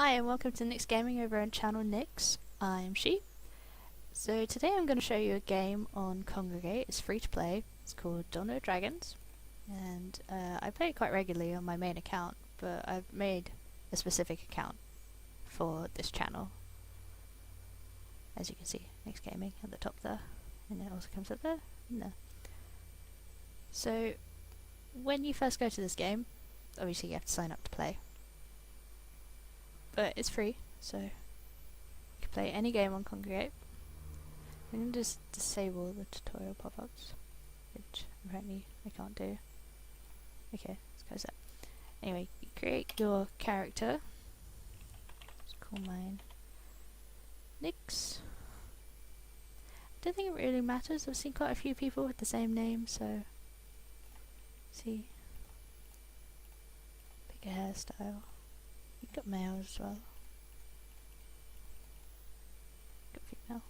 Hi and welcome to NyxGaming over on channel Nyx. I'm She. So today I'm going to show you a game on Kongregate. It's free to play. It's called Dono Dragons, and I play it quite regularly on my main account, but I've made a specific account for this channel. As you can see, NyxGaming at the top there, and it also comes up there. No. So when you first go to this game, obviously you have to sign up to play. But it's free, so you can play any game on Kongregate. I'm going to just disable the tutorial pop-ups, which apparently I can't do. Okay, let's close that. Anyway, you create your character. Let's call mine Nyx. I don't think it really matters. I've seen quite a few people with the same name, so see, pick a hairstyle. You've got male as well. Got female.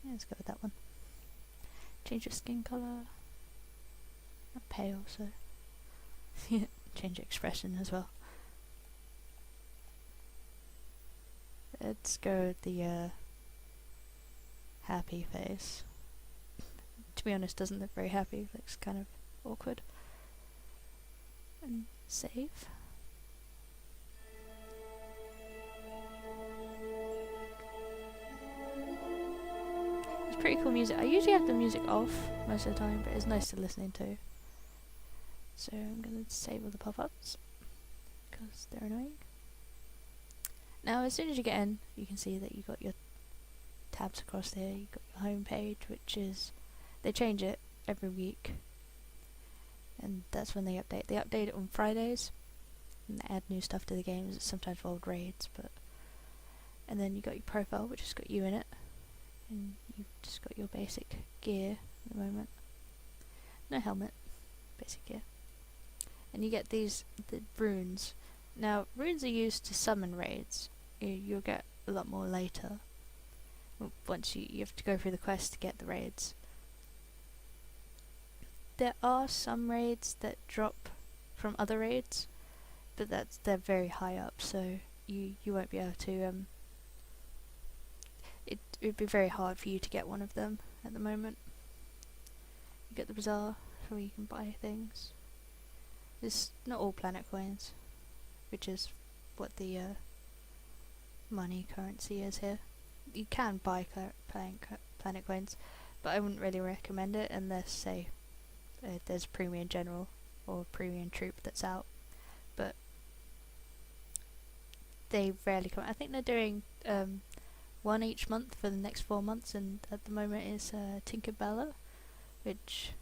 Yeah, let's go with that one. Change your skin colour. Not pale, so change your expression as well. Let's go with the happy face. To be honest, doesn't look very happy. Looks kind of awkward. And save. Pretty cool music. I usually have the music off most of the time, but it's nice to listen to. So I'm going to disable the pop-ups because they're annoying. Now as soon as you get in, you can see that you've got your tabs across there. You've got your home page, which is, they change it every week, and that's when they update. They update it on Fridays, and they add new stuff to the games, sometimes for old raids, and then you got your profile, which has got you in it. And you've just got your basic gear at the moment. No helmet, basic gear. And you get the runes. Now, runes are used to summon raids. You'll get a lot more later. Once you have to go through the quest to get the raids. There are some raids that drop from other raids, but they're very high up, so you won't be able to it would be very hard for you to get one of them at the moment. You get the bazaar where you can buy things. It's not all planet coins, which is what the money currency is here. You can buy planet coins, but I wouldn't really recommend it unless, say, there's a premium general or a premium troop that's out. But they rarely come. I think they're doing one each month for the next 4 months, and at the moment is Tinkerbella, which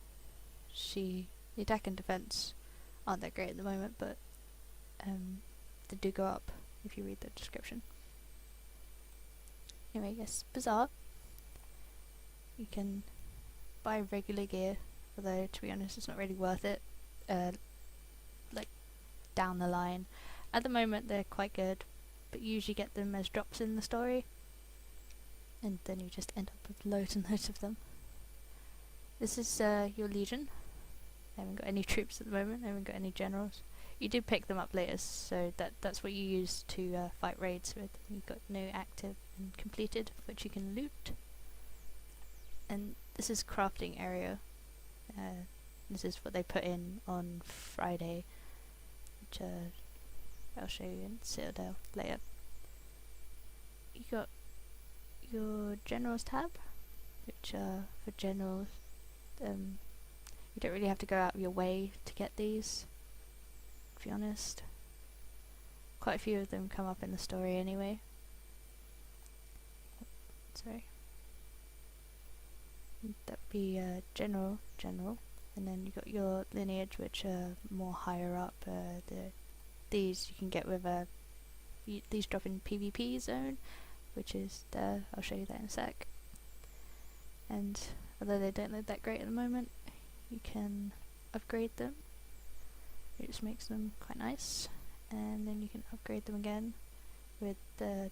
the attack and defense aren't that great at the moment, but they do go up if you read the description. Anyway, yes, bazaar. You can buy regular gear, although to be honest it's not really worth it, like down the line. At the moment they're quite good, but you usually get them as drops in the story, and then you just end up with loads and loads of them. This is your legion. I haven't got any troops at the moment, I haven't got any generals. You do pick them up later, so that's what you use to fight raids with. You've got no active and completed, which you can loot. And this is crafting area. This is what they put in on Friday, which I'll show you in Citadel later. You got your generals tab, which for generals, you don't really have to go out of your way to get these, to be honest. Quite a few of them come up in the story anyway. Sorry. That'd be general, and then you got your lineage, which are more higher up. These you can get with these drop in PvP zone, which is there. I'll show you that in a sec. And although they don't look that great at the moment, you can upgrade them. It just makes them quite nice, and then you can upgrade them again with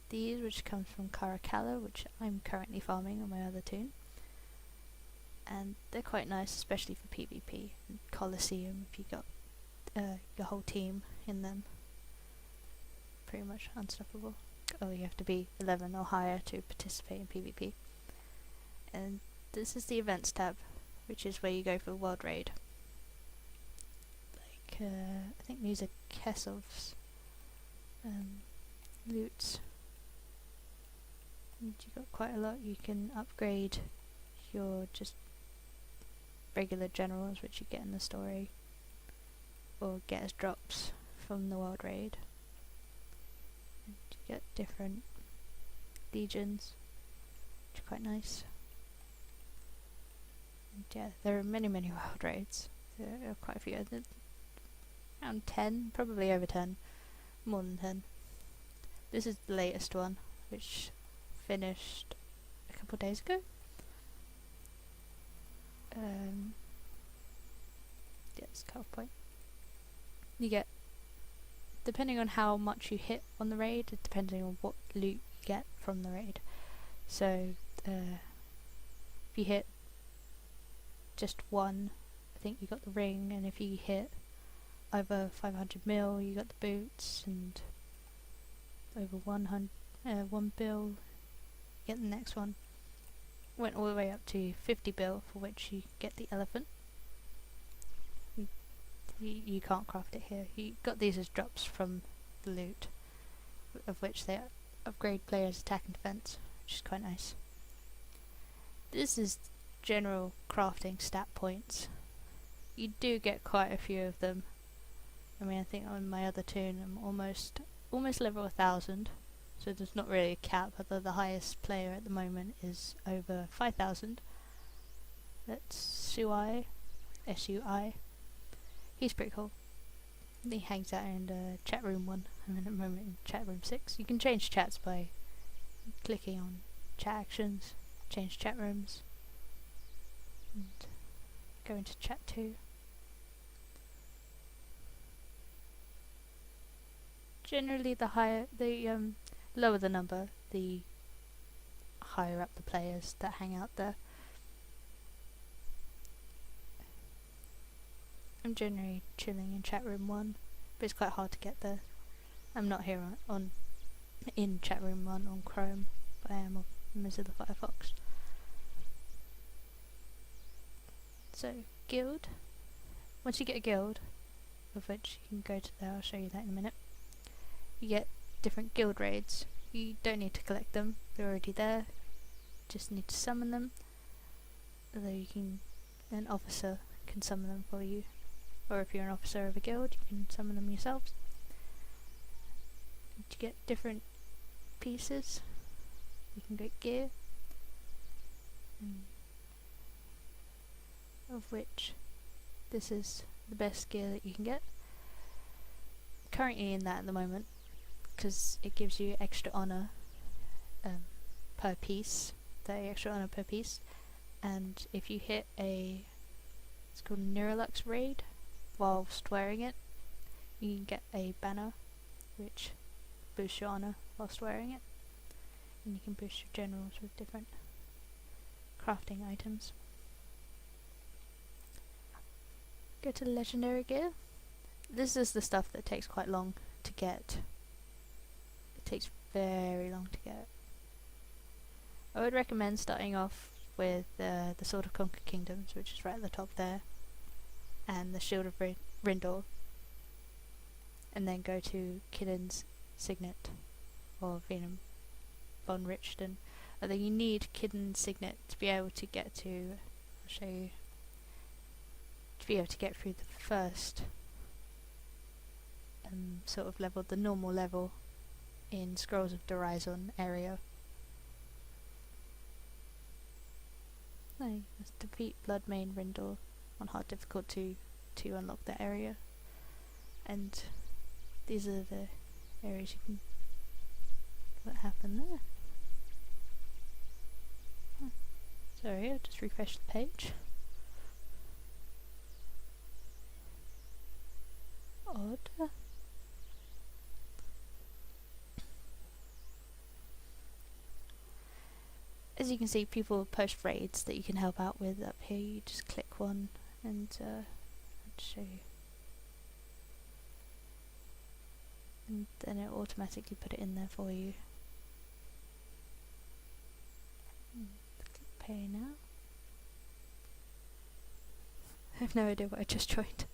these, which comes from Caracalla, which I'm currently farming on my other toon. And they're quite nice, especially for PvP and Colosseum if you got your whole team in them. pretty much unstoppable. Oh, you have to be 11 or higher to participate in PvP. And this is the events tab, which is where you go for World Raid. Like, I think these are Kesov's loots. And you got quite a lot. You can upgrade your just regular generals, which you get in the story, or get as drops from the World Raid. And you get different legions, which are quite nice. And yeah, there are many World Raids. There are quite a few. Around 10, probably over 10, more than 10. This is the latest one, which finished a couple of days ago. Yeah, it's cut-off point. You get, depending on how much you hit on the raid, depending on what loot you get from the raid. So, if you hit just one, I think you got the ring, and if you hit over 500 mil, you got the boots, and over 1 bill, you get the next one. Went all the way up to 50 bill, for which you get the elephant. You can't craft it here. You got these as drops from the loot, of which they upgrade players' attack and defense, which is quite nice. This is general crafting stat points. You do get quite a few of them. I mean, I think on my other toon I'm almost level 1000, so there's not really a cap, although the highest player at the moment is over 5000. That's Sui, S-U-I. He's pretty cool. He hangs out in chat room 1. I'm in at the moment in chat room 6. You can change chats by clicking on chat actions, change chat rooms, and go into chat 2. Generally, the lower the number, the higher up the players that hang out there. I'm generally chilling in chat room 1, but it's quite hard to get there. I'm not here in chat room 1 on Chrome, but I am on Mozilla Firefox. So, guild. Once you get a guild, of which you can go to there, I'll show you that in a minute. You get different guild raids. You don't need to collect them, they're already there. Just need to summon them. Although an officer can summon them for you. Or if you're an officer of a guild, you can summon them yourselves. To get different pieces, you can get gear. Of which this is the best gear that you can get. Currently in that at the moment, because it gives you extra honor per piece, and if you hit it's called Neurolux raid, whilst wearing it, you can get a banner which boosts your honor whilst wearing it, and you can boost your generals with different crafting items. Go to legendary gear. This is the stuff that takes quite long to get. It takes very long to get. I would recommend starting off with the Sword of Conquered Kingdoms, which is right at the top there, and the Shield of Rindor, and then go to Kiddin's Signet, or Venom von Richten. Although you need Kiddin's Signet to be able to get to, I'll show you, to be able to get through the first sort of level, the normal level in Scrolls of Horizon area. No, let's defeat Bloodmane Rindor on hard difficulty to unlock that area. And these are the areas you can... What happened there? Oh, sorry, I'll just refresh the page. Odd. As you can see, people post raids that you can help out with up here. You just click one and I'll show you. and then it will automatically put it in there for you. Click pay now. I have no idea what I just joined.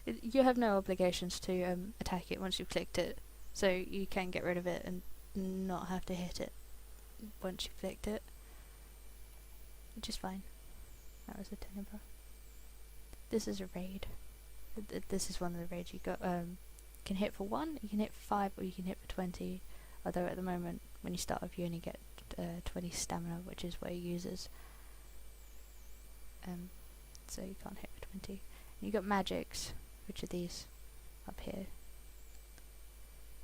You have no obligations to attack it once you've clicked it, so you can get rid of it and not have to hit it once you've clicked it, which is fine. That was a tenebra. This is a raid. This is one of the raids you got. Can hit for 1, you can hit for 5, or you can hit for 20. Although at the moment, when you start off, you only get 20 stamina, which is what he uses. So you can't hit for 20. And you got magics, which are these up here.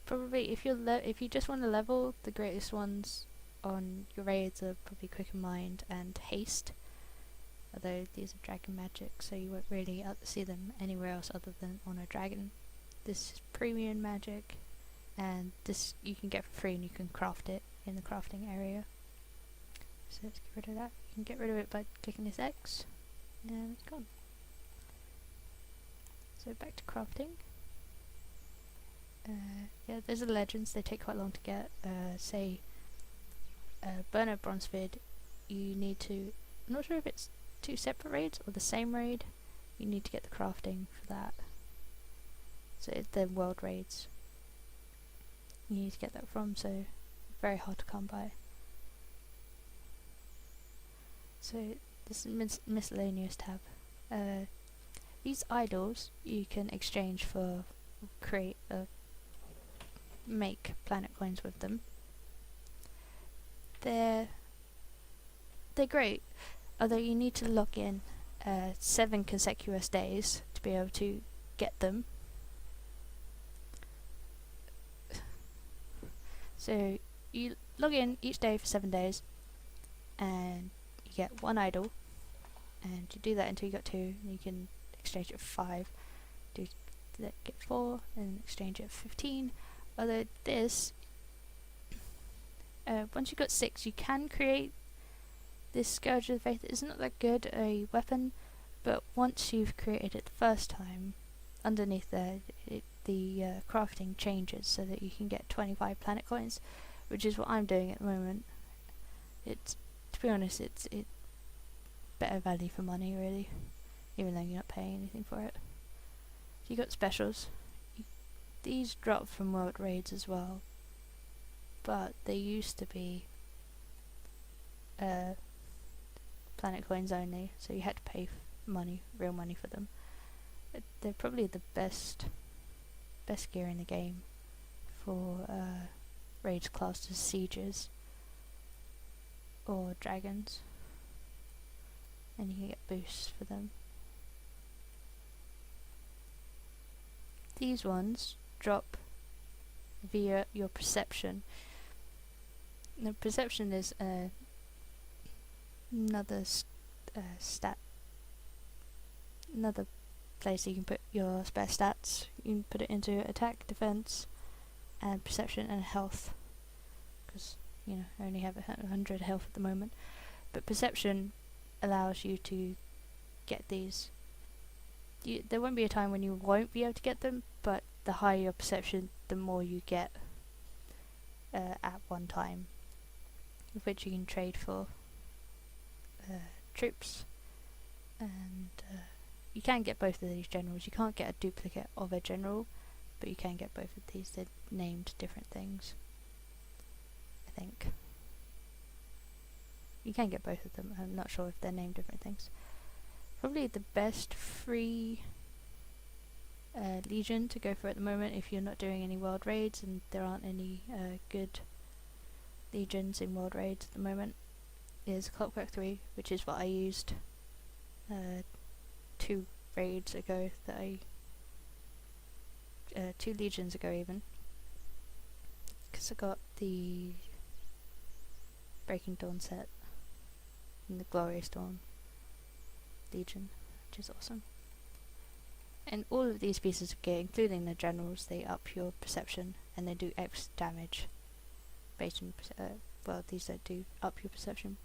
Probably if you just want to level, the greatest ones on your raids are probably Quicken Mind and Haste. Although these are dragon magic, so you won't really see them anywhere else other than on a dragon. This is premium magic, and this you can get for free, and you can craft it in the crafting area. So let's get rid of that. You can get rid of it by clicking this X, and it's gone. So back to crafting. Yeah, there's the legends, they take quite long to get. Say, Burner Bronzevid, you need to, I'm not sure if it's 2 separate raids or the same raid, you need to get the crafting for that. So it's the world raids you need to get that from, so very hard to come by. So this is miscellaneous tab. These idols you can exchange for make planet coins with them. They're great, although you need to log in 7 consecutive days to be able to get them. So you log in each day for 7 days, and you get 1 idol, and you do that until you got 2, and you can exchange it for 5. Get 4, and exchange it for 15. Although this, once you've got 6, you can create this Scourge of the Faith. It's not that good a weapon, but once you've created it the first time, underneath there, the crafting changes so that you can get 25 planet coins, which is what I'm doing at the moment. It's, to be honest, it's better value for money, really, even though you're not paying anything for it. So you got specials. These drop from world raids as well, but they used to be planet coins only, so you had to pay money, real money for them. They're probably the best gear in the game for raids classed as sieges or dragons, and you can get boosts for them. These ones drop via your perception. Now, perception is another another place you can put your spare stats. You can put it into attack, defense, and perception and health, because I only have 100 health at the moment. But perception allows you to get these. There won't be a time when you won't be able to get them, but the higher your perception, the more you get at one time, with which you can trade for troops, and you can get both of these generals. You can't get a duplicate of a general, but you can get both of these. They're named different things, I think. You can get both of them. I'm not sure if they're named different things. Probably the best free legion to go for at the moment, if you're not doing any world raids and there aren't any good legions in world raids at the moment, is Clockwork 3, which is what I used 2 raids ago, 2 legions ago even, because I got the Breaking Dawn set and the Glorious Dawn Legion, which is awesome. And all of these pieces of gear, including the generals, they up your perception and they do X damage based on well, these don't do up your perception,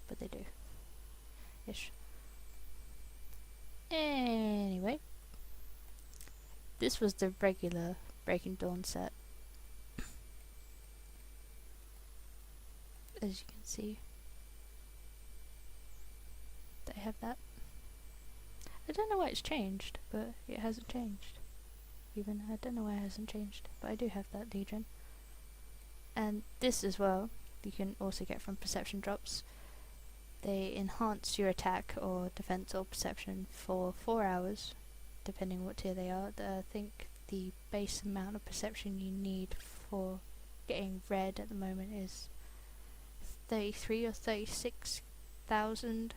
but they do ish. Anyway, this was the regular Breaking Dawn set. As you can see, they have that. I don't know why it's changed, but it hasn't changed. Even I don't know why it hasn't changed, but I do have that Legion. And this as well, you can also get from perception drops. They enhance your attack or defense or perception for 4 hours, depending what tier they are. I think the base amount of perception you need for getting red at the moment is 33 or 36,000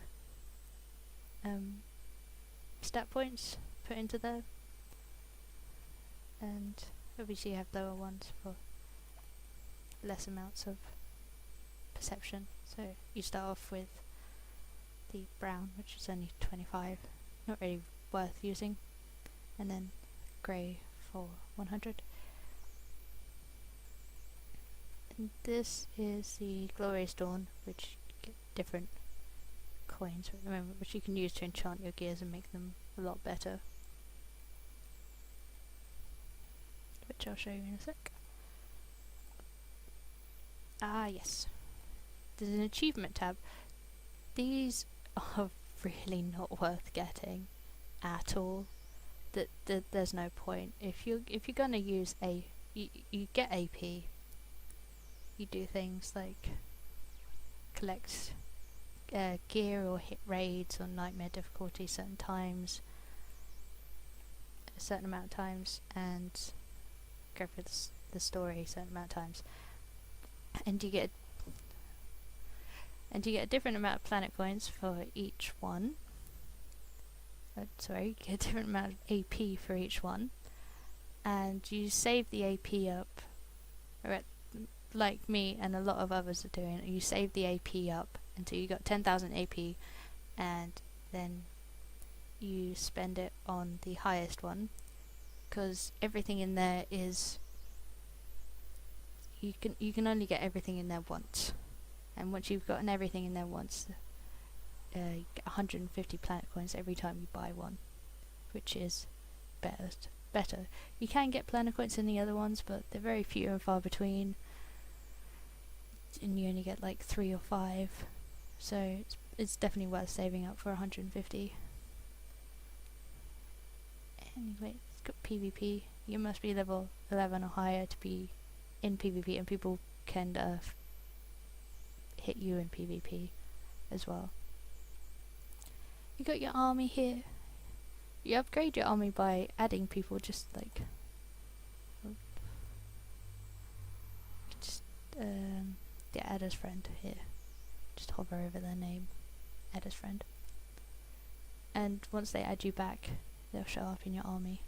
stat points put into there, and obviously you have lower ones for less amounts of perception. So you start off with the brown, which is only 25, not really worth using, and then grey for 100. And this is the Glorious Dawn, which you get different coins at the moment, which you can use to enchant your gears and make them a lot better, which I'll show you in a sec. Ah yes, there's an achievement tab. These are really not worth getting at all. There's no point. If you're gonna use you get AP. You do things like collect gear or hit raids on nightmare difficulty certain times, a certain amount of times, and go for the story a certain amount of times, and you get a different amount of planet coins for each one. You get a different amount of AP for each one, and you save the AP up, or like me and a lot of others are doing. You save the AP up until you got 10,000 AP, and then you spend it on the highest one, because everything in there is you can only get everything in there once, and once you've gotten everything in there once, you get 150 planet coins every time you buy one, which is better. You can get planet coins in the other ones, but they're very few and far between, and you only get like 3 or 5, so it's definitely worth saving up for 150. Anyway, it's got PvP. You must be level 11 or higher to be in PvP, and people can hit you in PvP as well. You got your army here. You upgrade your army by adding people, just like add as friend here. Just hover over their name, add as friend, and once they add you back, they'll show up in your army,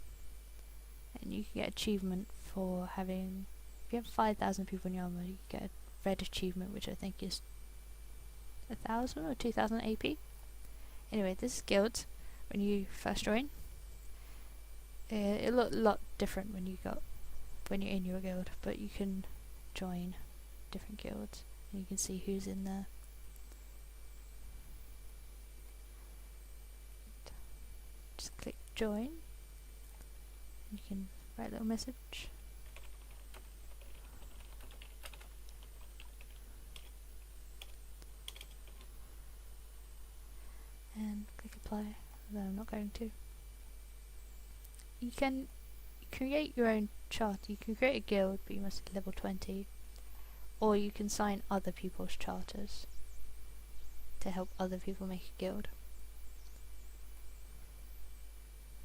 and you can get achievement for having. If you have 5,000 people in your army, you get a red achievement, which I think is 1,000 or 2,000 AP. Anyway, this is guilds when you first join. It looks a lot different when you're in your guild, but you can join different guilds and you can see who's in there. Just click join. You can write a little message. And click apply, although I'm not going to. You can create your own charter. You can create a guild, but you must be level 20. Or you can sign other people's charters to help other people make a guild.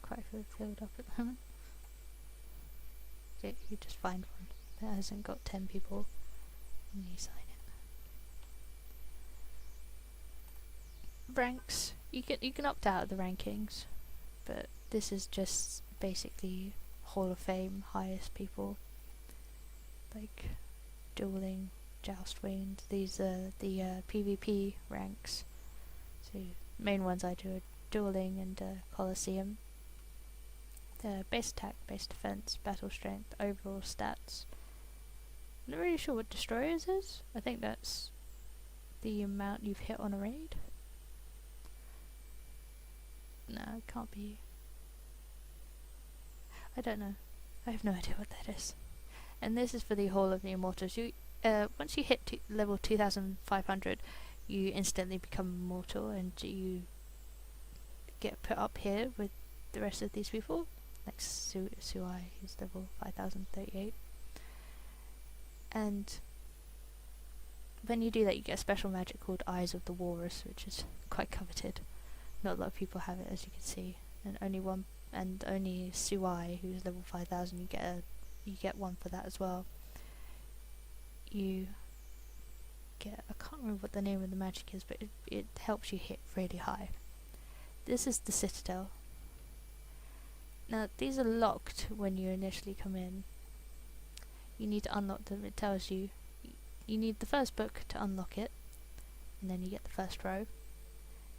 Quite filled up at the moment. So you just find one that hasn't got 10 people and you sign it. Ranks. You can opt out of the rankings, but this is just basically Hall of Fame highest people, like dueling, joust winged. These are the PvP ranks. So main ones I do are dueling and Colosseum. Base attack, base defense, battle strength, overall stats. I'm not really sure what destroyers is. I think that's the amount you've hit on a raid. No, it can't be. I don't know. I have no idea what that is. And this is for the whole of the Immortals. Once you hit level 2500, you instantly become immortal, and you get put up here with the rest of these people, like Suai, who's level 5038. And when you do that, you get a special magic called Eyes of the Walrus, which is quite coveted. Not a lot of people have it, as you can see, and only Suai, who's level 5000, you get one for that as well. You get, I can't remember what the name of the magic is, but it helps you hit really high. This is the Citadel. Now these are locked when you initially come in. You need to unlock them. It tells you you need the first book to unlock it, and then you get the first row,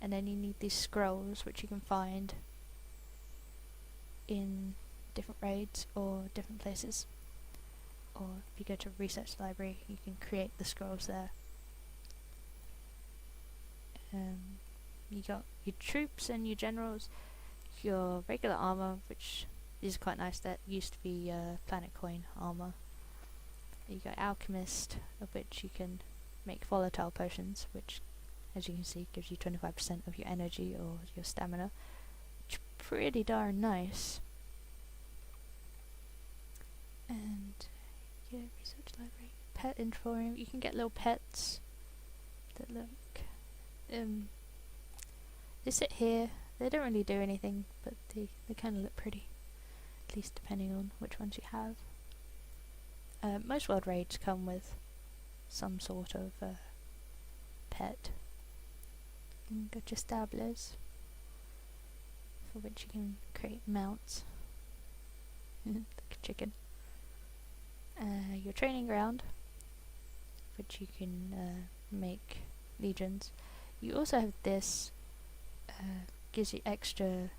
and then you need these scrolls which you can find in different raids or different places, or if you go to a research library you can create the scrolls there. You got your troops and your generals, your regular armor, which is quite nice. That used to be planet coin armor. You got alchemist, of which you can make volatile potions, which, as you can see, gives you 25% of your energy or your stamina, which is pretty darn nice. And yeah, research library, pet emporium. You can get little pets that look. They sit here. They don't really do anything, but they kind of look pretty, at least depending on which ones you have. Most world raids come with some sort of pet. You got your stabblers, for which you can create mounts, like a chicken. Your training ground, which you can make legions. You also have this, gives you extra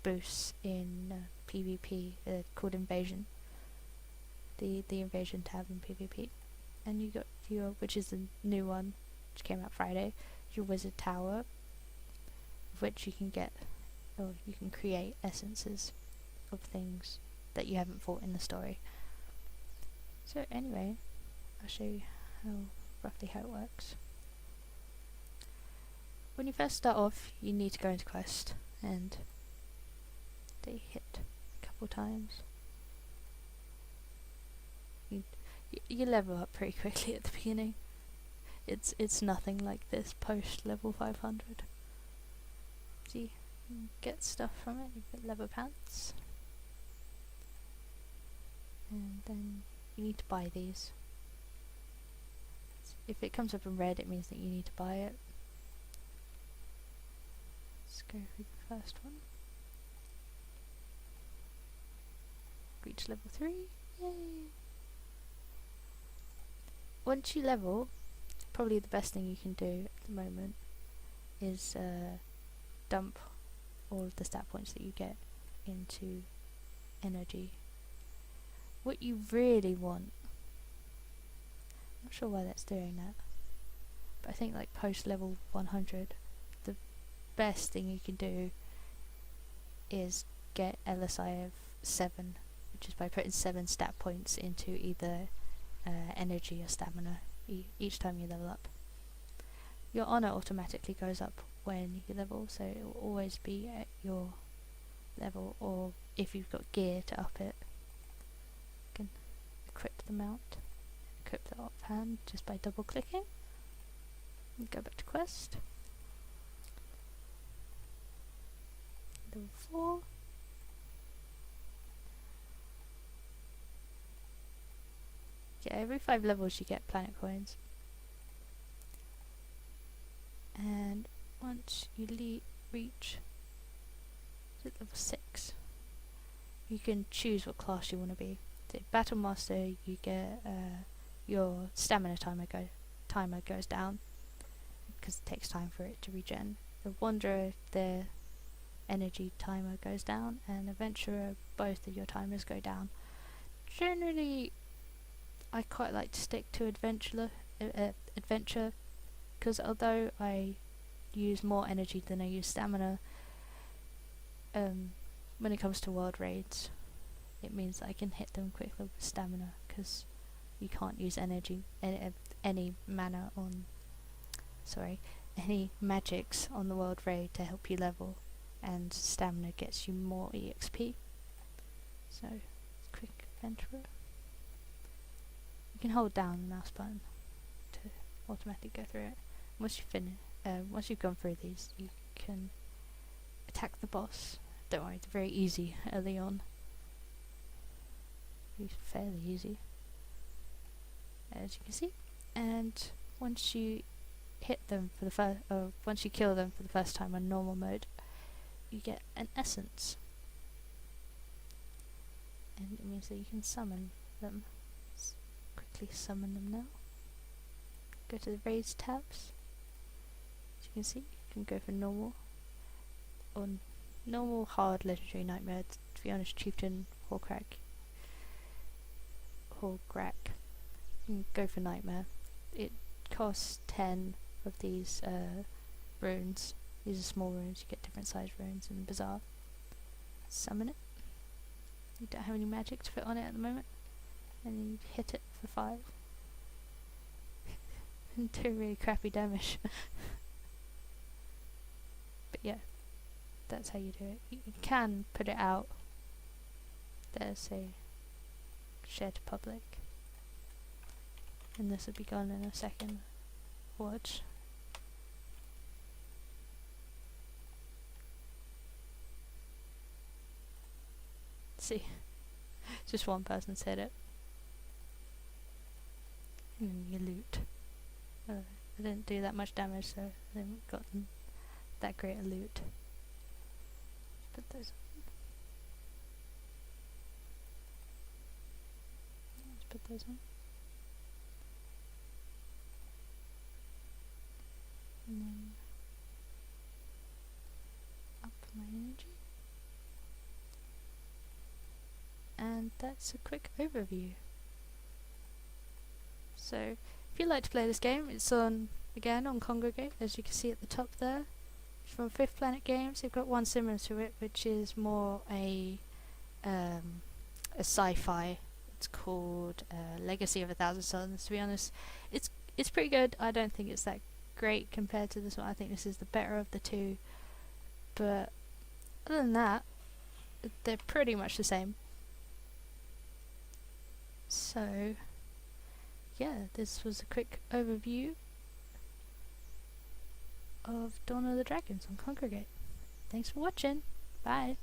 boosts in PvP, called invasion. The invasion tab in PvP. And you got your, which is the new one, which came out Friday, your wizard tower, of which you can get, or you can create essences of things that you haven't fought in the story. So anyway, I'll show you roughly how it works. When you first start off, you need to go into quest, and they hit a couple times. You level up pretty quickly at the beginning. It's nothing like this post level 500. So you get stuff from it. You get leather pants, and then you need to buy these. If it comes up in red, it means that you need to buy it. Let's go through the first one. Reach level 3. Yay! Once you level, probably the best thing you can do at the moment is dump all of the stat points that you get into energy. What you really want, I'm not sure why that's doing that, but I think like post level 100, the best thing you can do is get LSI of 7, which is by putting 7 stat points into either energy or stamina each time you level up. Your honor automatically goes up when you level, so it will always be at your level, or if you've got gear to up it, you can equip the mount, equip the offhand just by double clicking. And go back to quest. Level 4. Yeah, every 5 levels you get planet coins. And once you reach level 6, you can choose what class you want to be. The Battle Master, you get your stamina timer goes down, because it takes time for it to regen. The Wanderer, their energy timer goes down, and Adventurer, both of your timers go down. Generally, I quite like to stick to adventure, because although I use more energy than I use stamina, when it comes to world raids, it means that I can hit them quickly with stamina, because you can't use any mana on, any magics on the world raid to help you level, and stamina gets you more EXP. So, quick adventurer. You can hold down the mouse button to automatically go through it. Once you've gone through these, you can attack the boss. Don't worry, it's very easy early on. It's fairly easy, as you can see. And once you hit them for the once you kill them for the first time on normal mode, you get an essence, and it means that you can summon them. Let's quickly summon them now. Go to the raise tabs. As you can see, you can go for normal, on normal, hard, legendary, nightmare. To be honest, chieftain, Horcrux. You can go for nightmare. It costs 10 of these runes. These are small runes. You get different size runes in Bazaar. Summon it. You don't have any magic to put on it at the moment, and then you hit it for 5. And do really crappy damage. But yeah, that's how you do it. You can put it out. There's a share to public, and this will be gone in a second. Watch. See, just one person said it. And then you loot. I didn't do that much damage, so I haven't gotten that great a loot. Put those on. Let's put those on. And then up my energy. And that's a quick overview. So, if you'd like to play this game, it's on, again, on Kongregate, as you can see at the top there. It's from Fifth Planet Games. They've got one similar to it, which is more a sci-fi. It's called Legacy of 1,000 Suns. To be honest, it's pretty good. I don't think it's that great compared to this one. I think this is the better of the two. But other than that, they're pretty much the same. So, yeah, this was a quick overview of Dawn of the Dragons on Kongregate. Thanks for watching. Bye.